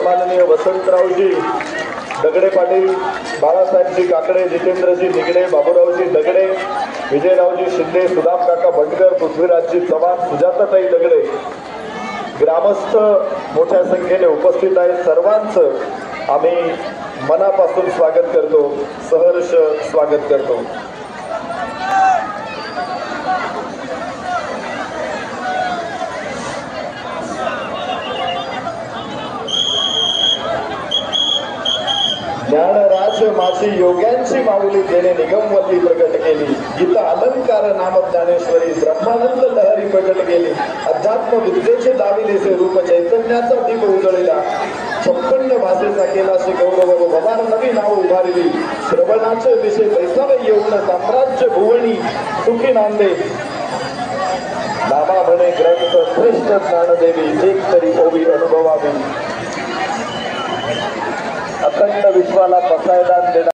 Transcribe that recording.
सन्माननीय वसंतरावजी दगडे पाटील, बाळासाहेबजी काकडे, जितेंद्रजी निगडे, बाबूरावजी दगडे, विजयरावजी शिंदे, सुदाम काका बंडकर, पृथ्वीराजजी चव्हाण, सुजाताताई दगडे, ग्रामस्थ मोठ्या संख्येने उपस्थित आहेत. सर्वांचं आम्ही मनापासून स्वागत करतो, सहर्ष स्वागत करतो. ज्ञानराज माझी योग्यांची माऊली जेणे निगमवल्ली प्रकट केली, गीता अलंकार नाम ज्ञानेश्वरी ब्रह्मानंद लहरी प्रकट केली, अध्यात्म विद्येचे दाविलेसे रूप चैतन्याचा दीप उजळला, 56 भाषेचा केलासे गौरव भवार नवी नाव उभारली, श्रवणाचे विषय बैसावे येऊन साम्राज्य भुवनी सुखी नांदे, नामा म्हणे ग्रंथ श्रेष्ठ ज्ञानदेवी, एक तरी ओवी अनुभवावी, अखंड विश्वाला पसायदान देणार